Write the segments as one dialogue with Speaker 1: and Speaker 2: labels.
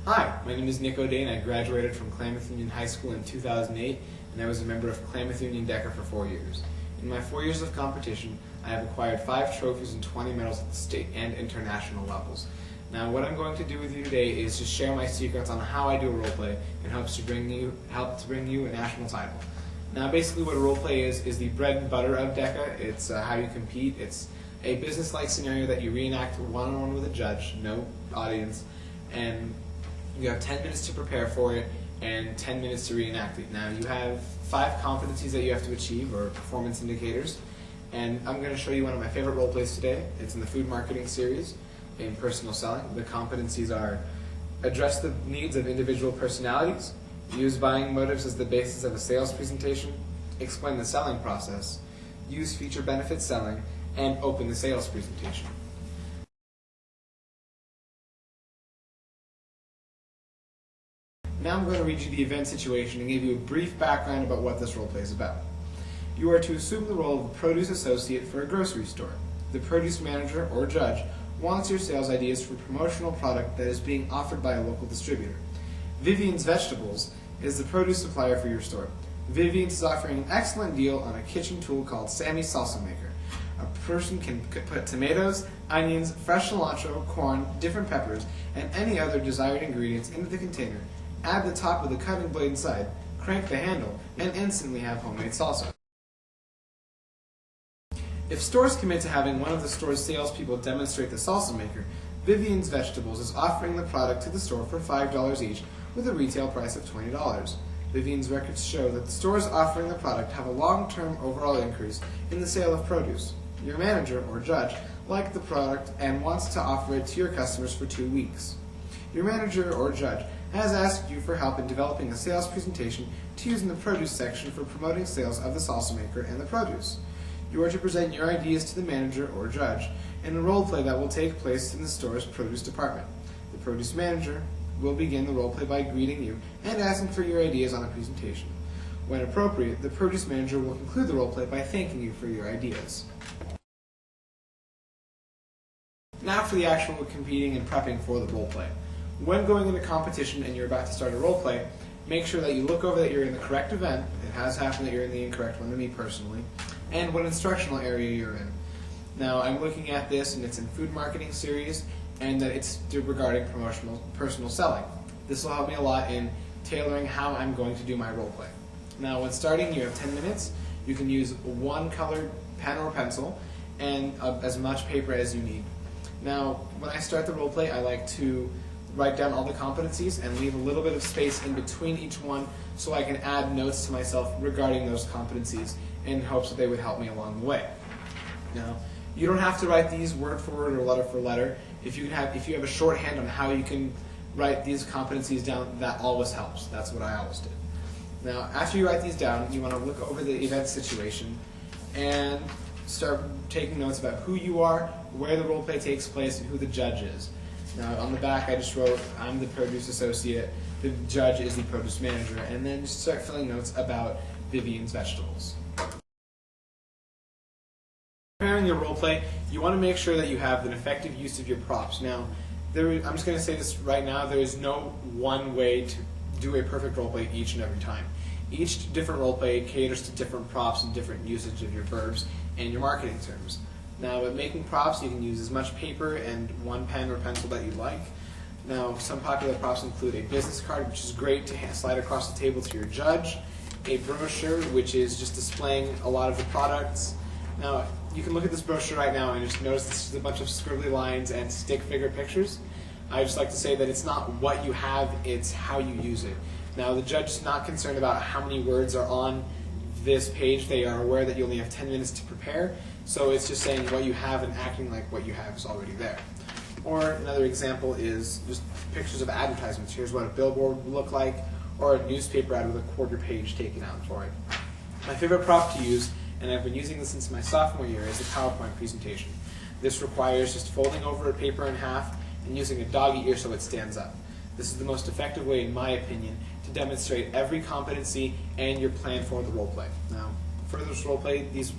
Speaker 1: Hi, my name is Nick O'Day and I graduated from Klamath Union High School in 2008 and I was a member of Klamath Union DECA for 4 years. In my 4 years of competition, I have acquired 5 trophies and 20 medals at the state and international levels. Now what I'm going to do with you today is just share my secrets on how I do a roleplay and help to bring you a national title. Now basically what a roleplay is the bread and butter of DECA. It's how you compete. It's a business-like scenario that you reenact one-on-one with a judge, no audience, and you have 10 minutes to prepare for it and 10 minutes to reenact it. Now you have 5 competencies that you have to achieve, or performance indicators, and I'm going to show you one of my favorite role plays today. It's in the food marketing series in personal selling. The competencies are: address the needs of individual personalities, use buying motives as the basis of a sales presentation, explain the selling process, use feature benefit selling, and open the sales presentation. Now I'm going to read you the event situation and give you a brief background about what this roleplay is about. You are to assume the role of a produce associate for a grocery store. The produce manager or judge wants your sales ideas for a promotional product that is being offered by a local distributor. Vivian's Vegetables is the produce supplier for your store. Vivian's is offering an excellent deal on a kitchen tool called Sammy's Salsa Maker. A person can put tomatoes, onions, fresh cilantro, corn, different peppers, and any other desired ingredients into the container, add the top with a cutting blade inside, crank the handle, and instantly have homemade salsa. If stores commit to having one of the store's salespeople demonstrate the salsa maker, Vivian's Vegetables is offering the product to the store for $5 each with a retail price of $20. Vivian's records show that the stores offering the product have a long-term overall increase in the sale of produce. Your manager or judge liked the product and wants to offer it to your customers for 2 weeks. Your manager or judge has asked you for help in developing a sales presentation to use in the produce section for promoting sales of the salsa maker and the produce. You are to present your ideas to the manager or judge in a role play that will take place in the store's produce department. The produce manager will begin the role play by greeting you and asking for your ideas on a presentation. When appropriate, the produce manager will conclude the role play by thanking you for your ideas. Now for the actual competing and prepping for the role play. When going into competition and you're about to start a role play, make sure that you look over that you're in the correct event. It has happened that you're in the incorrect one to me personally, and what instructional area you're in. Now I'm looking at this and it's in food marketing series, and that it's regarding personal selling. This will help me a lot in tailoring how I'm going to do my role play. Now when starting, you have 10 minutes. You can use one colored pen or pencil and as much paper as you need. Now when I start the role play, I like to write down all the competencies and leave a little bit of space in between each one so I can add notes to myself regarding those competencies in hopes that they would help me along the way. Now, you don't have to write these word for word or letter for letter. If you have a shorthand on how you can write these competencies down, that always helps. That's what I always did. Now, after you write these down, you want to look over the event situation and start taking notes about who you are, where the role play takes place, and who the judge is. Now, on the back, I just wrote, I'm the produce associate, the judge is the produce manager, and then just start filling notes about Vivian's Vegetables. Preparing your role play, you want to make sure that you have an effective use of your props. Now, I'm just going to say this right now, there is no one way to do a perfect role play each and every time. Each different role play caters to different props and different usage of your verbs and your marketing terms. Now, with making props, you can use as much paper and one pen or pencil that you like. Now, some popular props include a business card, which is great to slide across the table to your judge, a brochure, which is just displaying a lot of the products. Now, you can look at this brochure right now and just notice this is a bunch of scribbly lines and stick figure pictures. I just like to say that it's not what you have, it's how you use it. Now, the judge is not concerned about how many words are on this page. They are aware that you only have 10 minutes to prepare, so it's just saying what you have and acting like what you have is already there. Or another example is just pictures of advertisements. Here's what a billboard would look like, or a newspaper ad with a quarter page taken out for it. My favorite prop to use, and I've been using this since my sophomore year, is a PowerPoint presentation. This requires just folding over a paper in half and using a doggy ear so it stands up. This is the most effective way, in my opinion, to demonstrate every competency and your plan for the role play. Now, for this role play, these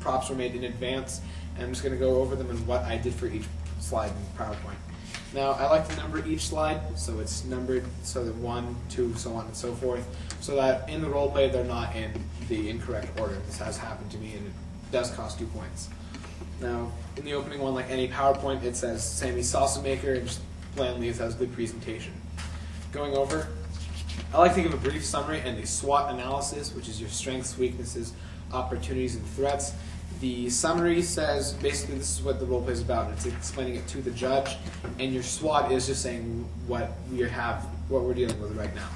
Speaker 1: props were made in advance, and I'm just going to go over them and what I did for each slide in PowerPoint. Now, I like to number each slide, so it's numbered so that 1, 2, so on and so forth, so that in the role play they're not in the incorrect order. This has happened to me, and it does cost 2 points. Now, in the opening one, like any PowerPoint, it says Sammy Salsa Maker, and just blandly it says good presentation. Going over, I like to give a brief summary and a SWOT analysis, which is your strengths, weaknesses, opportunities, and threats. The summary says basically this is what the role play is about, and it's explaining it to the judge. And your SWOT is just saying what we're dealing with right now.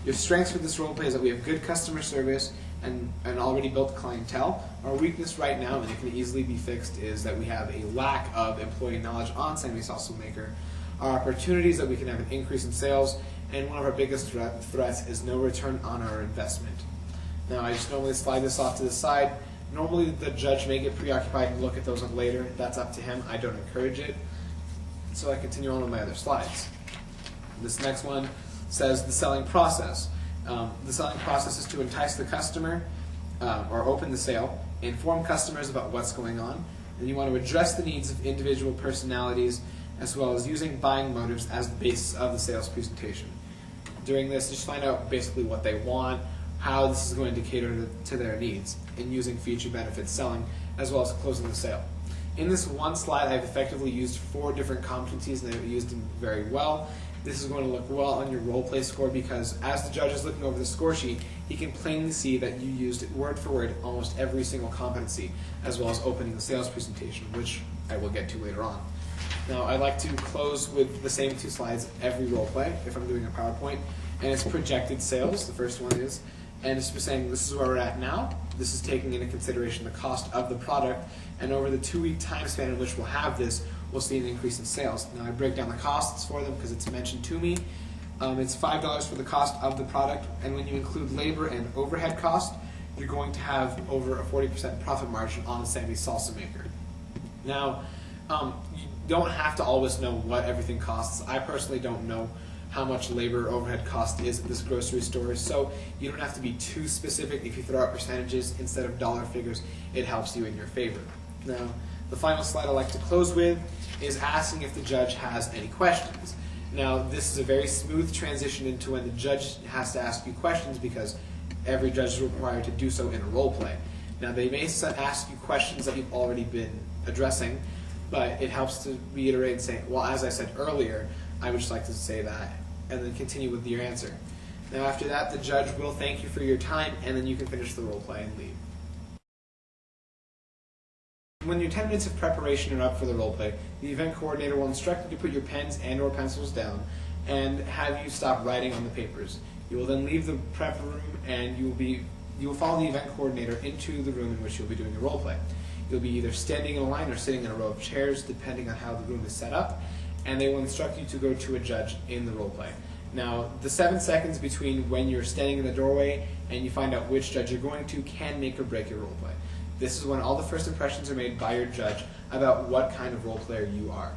Speaker 1: Your strengths with this role play is that we have good customer service and an already built clientele. Our weakness right now, and it can easily be fixed, is that we have a lack of employee knowledge on Sammy Salsa Maker. Our opportunities that we can have an increase in sales, and one of our biggest threats is no return on our investment. Now, I just normally slide this off to the side. Normally, the judge may get preoccupied and look at those later. That's up to him. I don't encourage it. So I continue on with my other slides. This next one says the selling process. The selling process is to entice the customer or open the sale, inform customers about what's going on, and you want to address the needs of individual personalities as well as using buying motives as the basis of the sales presentation. During this, just find out basically what they want, how this is going to cater to their needs, and using feature benefits selling as well as closing the sale. In this one slide, I've effectively used 4 different competencies, and I've used them very well. This is going to look well on your role play score because as the judge is looking over the score sheet, he can plainly see that you used word for word almost every single competency, as well as opening the sales presentation, which I will get to later on. Now, I like to close with the same 2 slides every role play if I'm doing a PowerPoint, and it's projected sales, the first one is, and it's saying this is where we're at now. This is taking into consideration the cost of the product, and over the 2-week time span in which we'll have this, we'll see an increase in sales. Now I break down the costs for them because it's mentioned to me. It's $5 for the cost of the product, and when you include labor and overhead cost, you're going to have over a 40% profit margin on the Sammy Salsa Maker. Now, you don't have to always know what everything costs. I personally don't know how much labor overhead cost is at this grocery store, so you don't have to be too specific. If you throw out percentages instead of dollar figures, it helps you in your favor. Now, the final slide I like to close with is asking if the judge has any questions. Now, this is a very smooth transition into when the judge has to ask you questions because every judge is required to do so in a role play. Now, they may ask you questions that you've already been addressing, but it helps to reiterate and say, well, as I said earlier, I would just like to say that, and then continue with your answer. Now, after that, the judge will thank you for your time, and then you can finish the role play and leave. When your 10 minutes of preparation are up for the role play, the event coordinator will instruct you to put your pens and or pencils down and have you stop writing on the papers. You will then leave the prep room and you will follow the event coordinator into the room in which you'll be doing your role play. You'll be either standing in a line or sitting in a row of chairs depending on how the room is set up, and they will instruct you to go to a judge in the role play. Now, the 7 seconds between when you're standing in the doorway and you find out which judge you're going to can make or break your role play. This is when all the first impressions are made by your judge about what kind of role player you are.